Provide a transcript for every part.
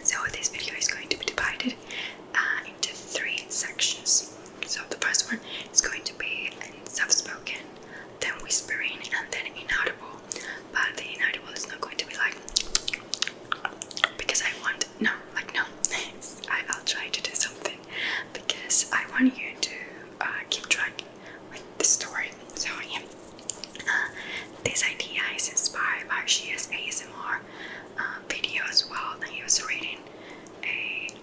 So this video is going to be divided into 3 sections. So the first one is going to be in soft-spoken, then whispering, and then inaudible. But the inaudible is not going to be like, because I'll try to do something because I want you to keep track with the story. So yeah, this idea is inspired by Shea's ASMR video as well, and he was reading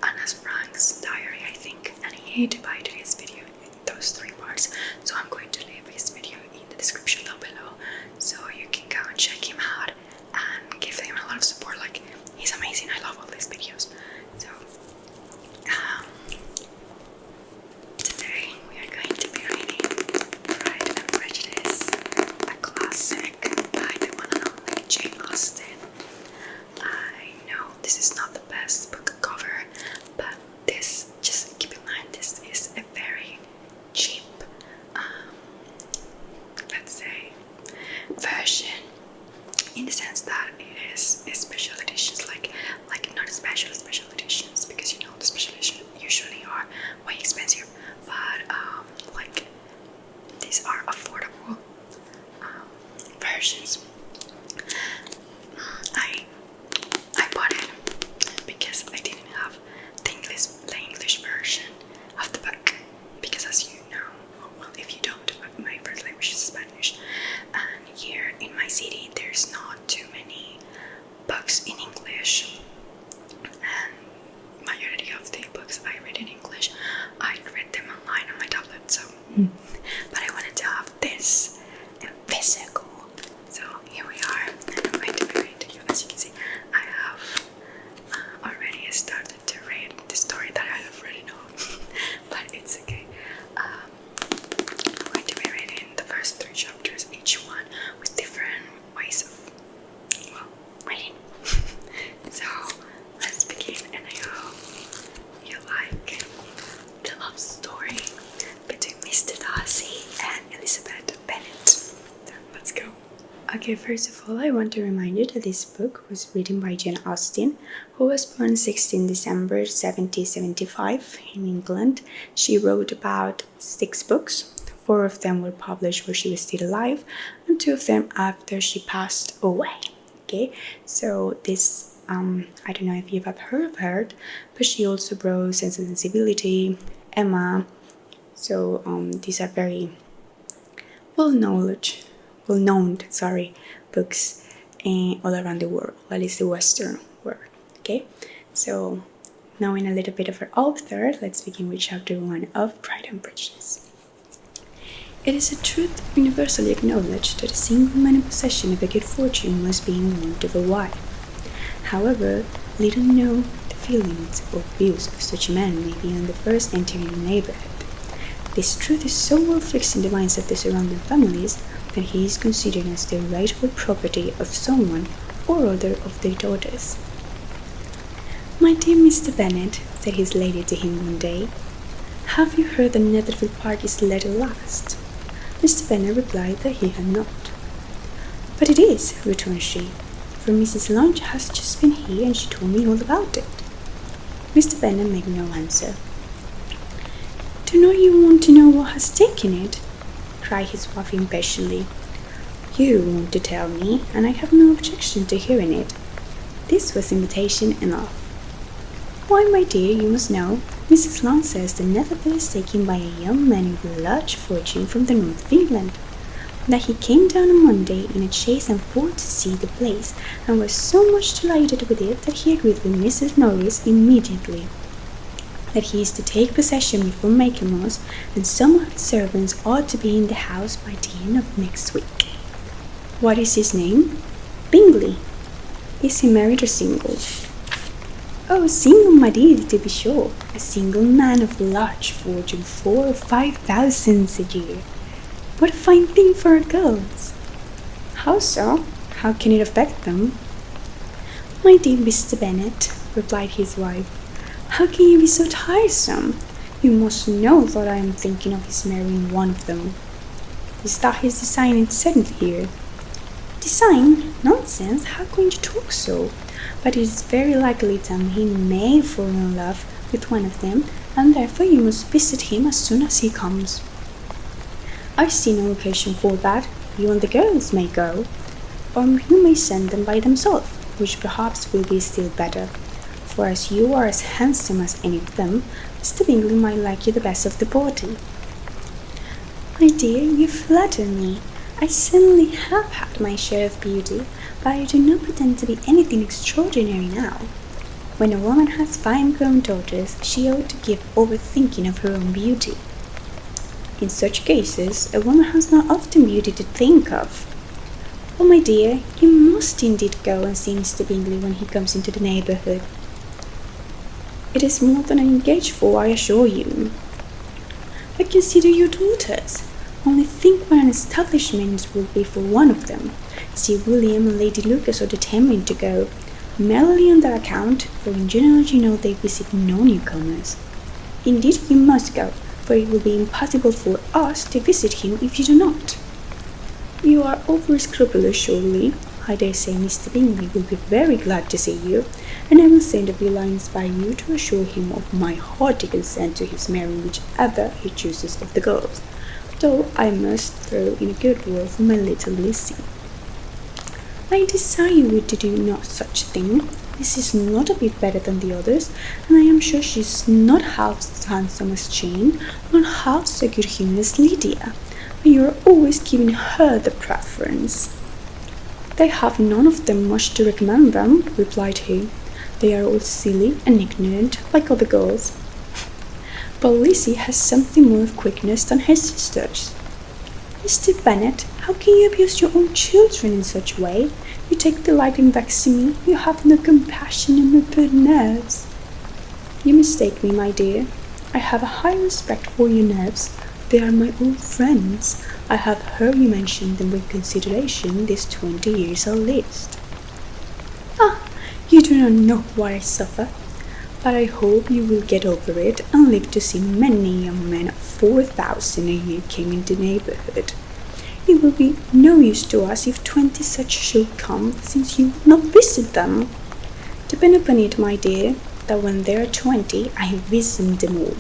Anna Frank's diary, I think, and he divided his video in those 3 parts. So I'm going to leave his video in the description down below, so you can go and check him out and give him a lot of support. Like, he's amazing. I love all these videos. So today we are going to be reading Pride and Prejudice, a classic by the one and only Jane Austen. I know this is not the best book cover, but this, just keep in mind, this is a very cheap, let's say, version, in the sense that it is a special editions, like not special editions, because you know the special editions usually are way expensive, but like these are affordable versions. I bought it because I didn't have the English version of the book, because as you know, well, if you don't, my first language is Spanish, and here in my city there's not too many books in English, and majority of the books I read in English, I read them online on my tablet. So but I wanted to have this in physical, so here we are, and I'm going to be reading to you. As you can see, I have already started to read the story that I already know, but it's okay. I'm going to be reading the first 3 chapters, each one with different ways of, well, reading. So let's begin, and I hope you like the love story between Mr. Darcy and Elizabeth Bennet. So let's go. Okay, first of all, I want to remind you that this book was written by Jane Austen, who was born 16 December 1775 in England. She wrote about 6 books. 4 of them were published while she was still alive, and 2 of them after she passed away. Okay, so this, I don't know if you've heard of her, but she also wrote Sense and Sensibility, Emma. So these are very well-known books all around the world, at least the Western world. Okay, so knowing a little bit of her author, let's begin with chapter 1 of Pride and Prejudice. It is a truth universally acknowledged that a single man in possession of a good fortune must be in want of a wife. However, little know the feelings or views of such a man may be on the first entering the neighborhood. This truth is so well fixed in the minds of the surrounding families that he is considered as the rightful property of someone or other of their daughters. "My dear Mr. Bennet," said his lady to him one day, "have you heard that Netherfield Park is let at last?" Mr. Bennet replied that he had not. "But it is," returned she, "for Mrs. Lunch has just been here and she told me all about it." Mr. Bennet made no answer. "Do not you want to know what has taken it?" cried his wife impatiently. "You want to tell me, and I have no objection to hearing it." This was invitation enough. "Why, my dear, you must know, Mrs. Long says that Netherfield is taken by a young man with a large fortune from the north of England, that he came down on Monday in a chaise and four to see the place, and was so much delighted with it that he agreed with Mrs. Norris immediately, that he is to take possession before Michaelmas, and some of his servants ought to be in the house by the end of next week." "What is his name?" "Bingley." "Is he married or single?" "Oh, single, my dear, to be sure. A single man of large fortune, 4,000 or 5,000 a year. What a fine thing for our girls!" "How so? How can it affect them?" "My dear Mr. Bennet," replied his wife, "how can you be so tiresome? You must know that I am thinking of his marrying one of them." "Is that his design in setting here?" "Design? Nonsense! How can you talk so? but it is very likely that he may fall in love with one of them, and therefore you must visit him as soon as he comes. I see no occasion for that. You and the girls may go, or you may send them by themselves, which perhaps will be still better, for as you are as handsome as any of them, Mr. Bingley might like you the best of the party. My dear, you flatter me. I certainly have had my share of beauty, but I do not pretend to be anything extraordinary now. When a woman has 5 grown daughters, she ought to give over thinking of her own beauty. In such cases, a woman has not often beauty to think of. Oh, my dear, you must indeed go and see Mr. Bingley when he comes into the neighbourhood. It is more than I engage for, I assure you. But consider your daughters. Only think what an establishment it will be for one of them. Sir William and Lady Lucas are determined to go, merely on that account, for in general you know they visit no newcomers. Indeed, you must go, for it will be impossible for us to visit him if you do not. You are over-scrupulous, surely. I dare say Mr. Bingley will be very glad to see you, and I will send a few lines by you to assure him of my hearty consent to his marrying whichever he chooses of the girls, though I must throw in a good word for my little Lizzie. I desire you to do no such thing. This is not a bit better than the others, and I am sure she is not half as handsome as Jane, nor half so good-humoured as Lydia, and you are always giving her the preference. They have none of them much to recommend them, replied he. They are all silly and ignorant, like other girls. But Lizzie has something more of quickness than her sisters. Mr. Bennet, how can you abuse your own children in such a way? You take delight in vexing me. You have no compassion and no good nerves. You mistake me, my dear. I have a high respect for your nerves. They are my old friends. I have heard you mention them with consideration these 20 years at least. Ah, you do not know what I suffer. But I hope you will get over it and live to see many young men of 4,000 a year came into the neighbourhood. It will be no use to us if 20 such should come, since you will not visit them. Depend upon it, my dear, that when there are 20, I visit them all.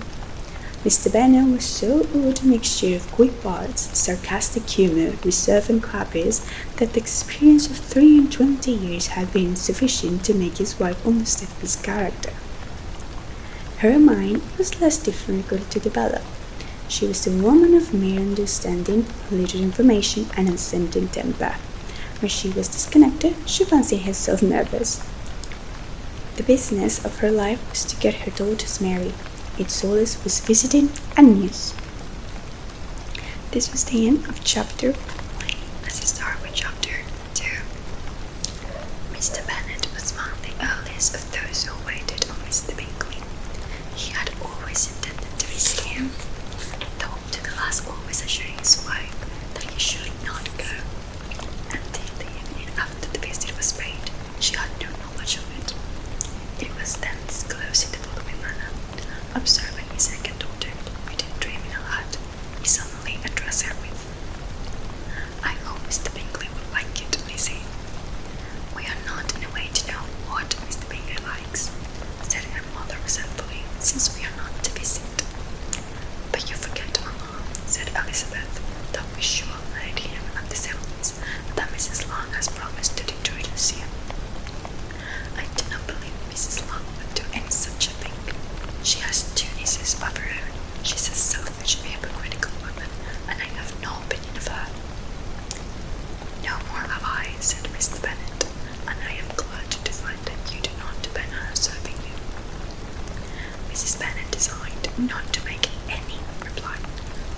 Mr. Bennet was so odd a mixture of quick words, sarcastic humour, reserve and caprice, that the experience of 23 years had been sufficient to make his wife understand his character. Her mind was less difficult to develop. She was a woman of mere understanding, little information, and uncertain temper. When she was disconnected, she fancied herself nervous. The business of her life was to get her daughters married. Its solace was visiting and news. This was the end of chapter 1. Let's start with chapter 2. Mr. Bennet was one of the earliest of those who waited on Mr. Bingley. He had always intended to visit him, though to the last always assuring his wife that he should not go. Until the evening after the visit was paid, she had no knowledge of it. It was then disclosed in the following manner. Observing his second daughter, within dreaming aloud, he suddenly addressed her with, I hope Mr. Bingley will like it, Lizzie. We are not in a way to know what Mr. Bingley likes, said her mother resentfully, since we are not to visit. But you forget, Mamma, said Elizabeth, that we shall let him at the ceremonies, and that Mrs. Long has promised to introduce him. I do not believe Mrs. Long would do any such a thing. She has 2 nieces of her own. She's a selfish, hypocritical woman, and I have no opinion of her. No more have I, said Mr. Bennet, and I am glad to find that you do not depend on her serving you. Mrs. Bennet designed not to make any reply,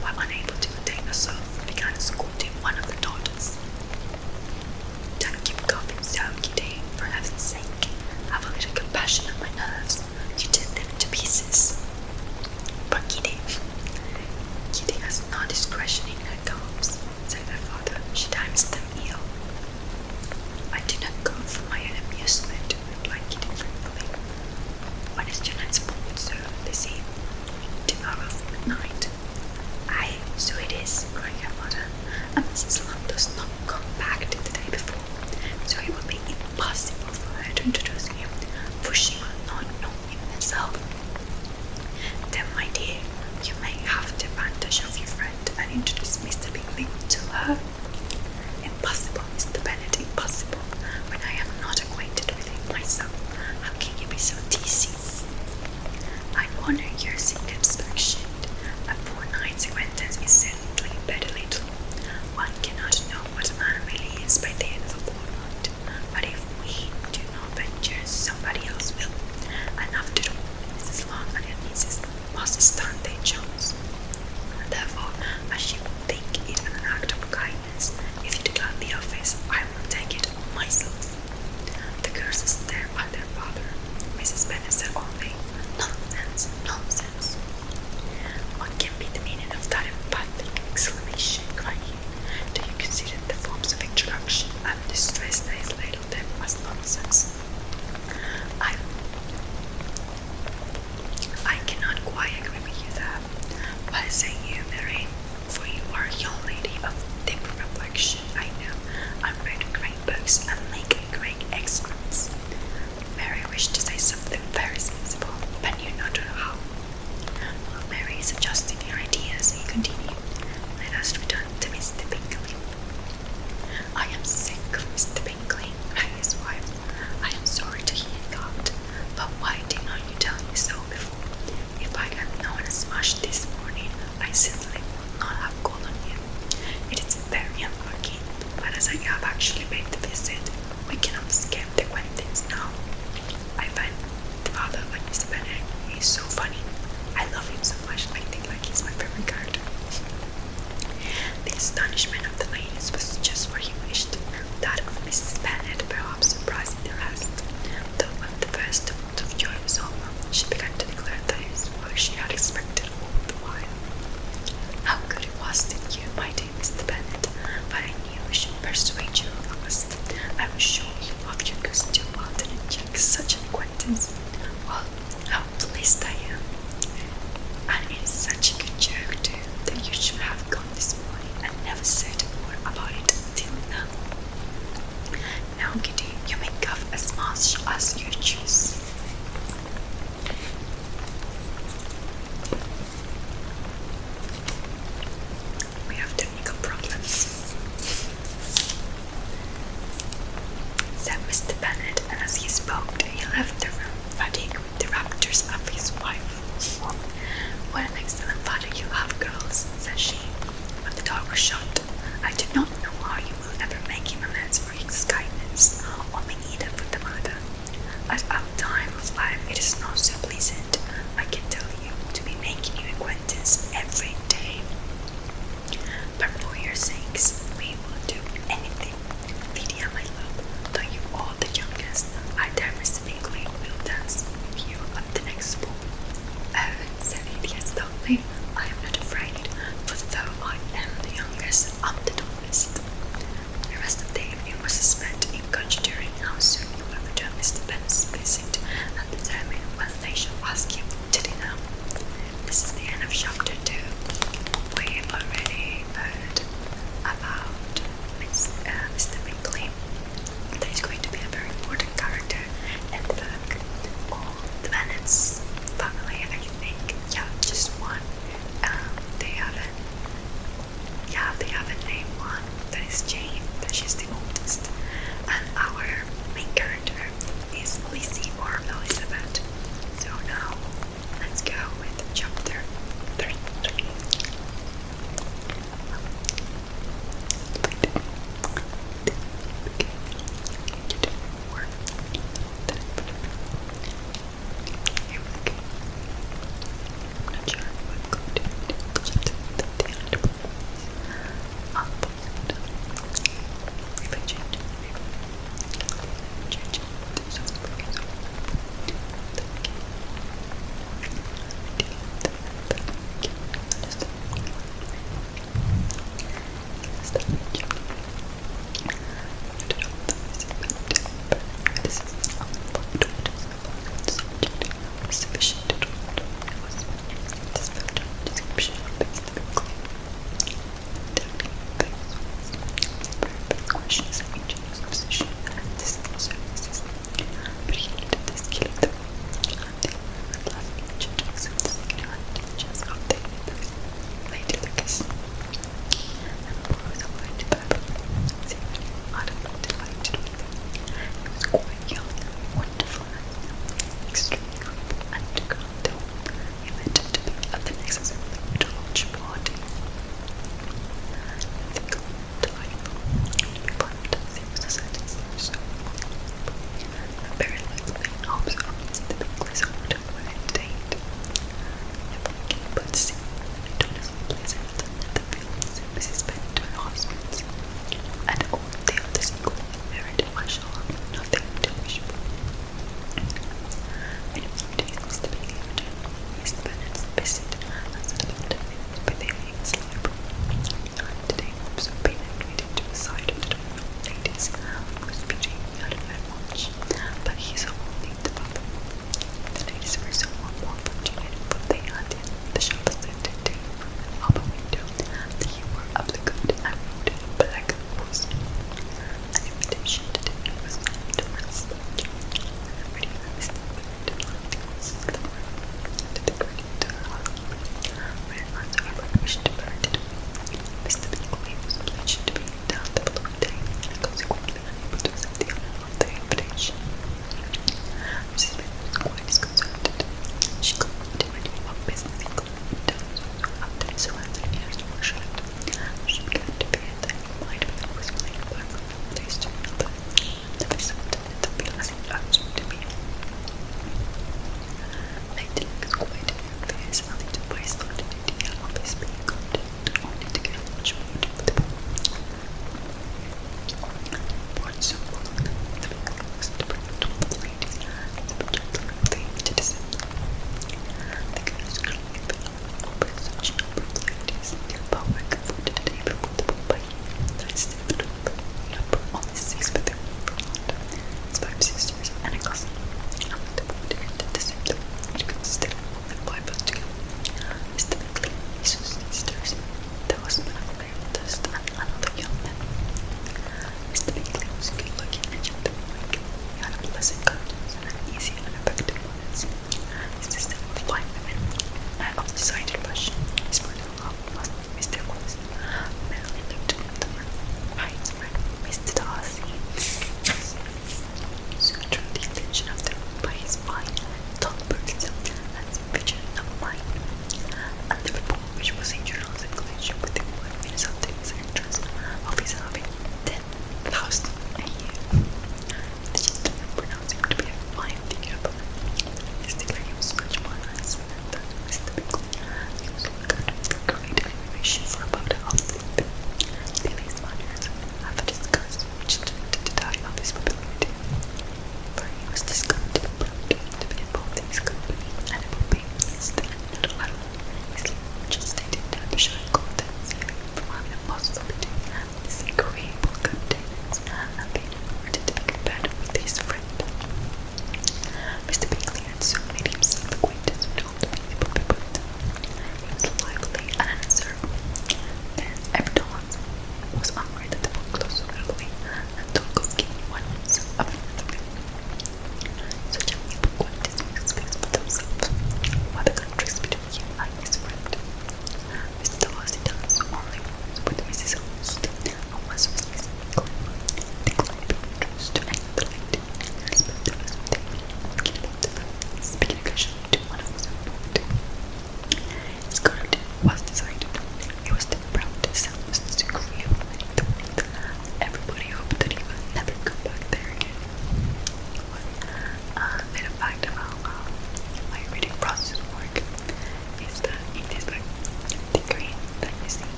but unable to contain herself, began scolding one of the daughters. Don't keep coughing so, Kitty, for heaven's sake. Have a little compassion on my nerves. You did them to pieces. But Kitty has no discretion in her coughs, said her father. She times them ill. I do not go for my own amusement, replied Kitty frankly. When is your next ball, sir? Lizzie? Tomorrow fortnight. Aye, so it is, cried her mother, and Mrs. Long does not come back till the day before, so it will be impossible for her to introduce me say you, Mary, for you are a young lady of deep reflection. I know. I read great books and make great extracts. Mary wished to say something very sensible, but knew not how. While Mary is adjusting her ideas, he continued, let us return to Mr. Bingley. I am sick of Mr. Bingley, cried his wife. I am sorry to hear that, but why did not you tell me so before? If I had known as much this morning, I certainly would not have called on you. It is very unlucky, but as I have actually paid the visit, we cannot escape the acquaintance now. I find rather like Mr. Bennet. He is so funny. I love him so much, I think like he's my favorite character. The astonishment of the ladies was just what he wished. That of Mrs. Bennet perhaps surprising the rest, though when the first tumult of joy was over, she began to declare that it was what she had expected all the while. How good it was in you, my dear Mr. Bennet, but I knew I should persuade you at last. I was sure you loved your cousin Martin and Jack, such an acquaintance. Well, how pleased I am. And it is such a good joke too, that you should have gone this morning and never said a word about it till now. Now, Kitty, you may cough as much as you choose. We have technical problems, said Mr. Bennet, and as he spoke, he left the room, fatigued with the raptures of his wife. What an excellent father you have, girls, said she.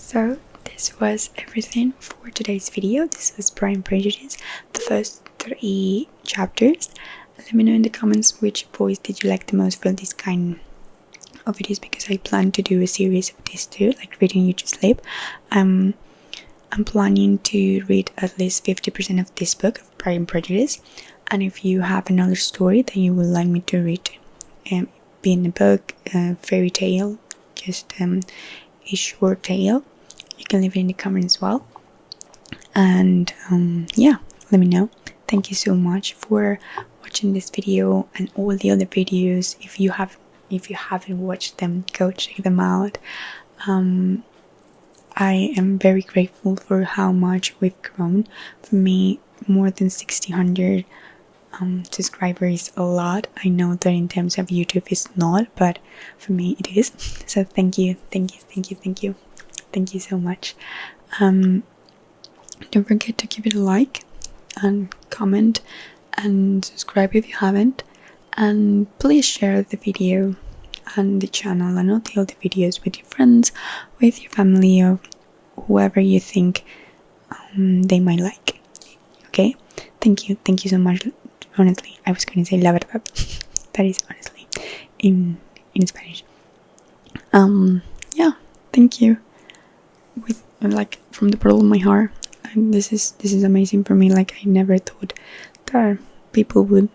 So this was everything for today's video. This was Pride and Prejudice, the first 3 chapters. Let me know in the comments which voice did you like the most for this kind of videos, because I plan to do a series of these too, like reading you to sleep. I'm planning to read at least 50% of this book of Pride and Prejudice, and if you have another story that you would like me to read, be in a book, fairy tale, just a short tale, you can leave it in the comments as well. And yeah, let me know. Thank you so much for watching this video and all the other videos. If you haven't watched them, go check them out. I am very grateful for how much we've grown. For me, more than 1,600 subscribers is a lot. I know that in terms of YouTube it's not, but for me it is. So thank you so much. Don't forget to give it a like and comment and subscribe if you haven't, and please share the video and the channel and all the other videos with your friends, with your family, or whoever you think they might like. Okay, thank you so much. Honestly, I was going to say la verdad. That is honestly in Spanish. Yeah, thank you. With like from the bottom of my heart. And this is amazing for me. Like, I never thought that people would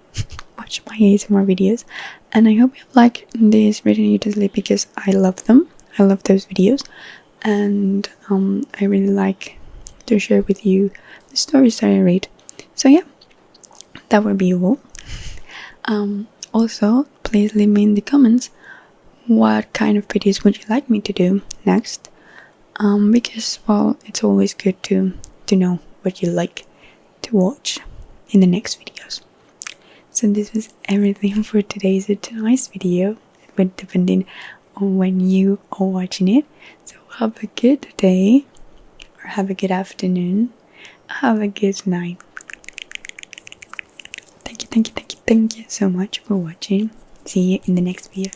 watch my ASMR videos, and I hope you like this reading you to sleep, because I love them. I love those videos, and I really like to share with you the stories that I read. So yeah, that would be all. Also, please leave me in the comments what kind of videos would you like me to do next, because, well, it's always good to know what you like to watch in the next videos. So this was everything for today's tonight's video, depending on when you are watching it. So have a good day, or have a good afternoon, have a good night. Thank you so much for watching. See you in the next video.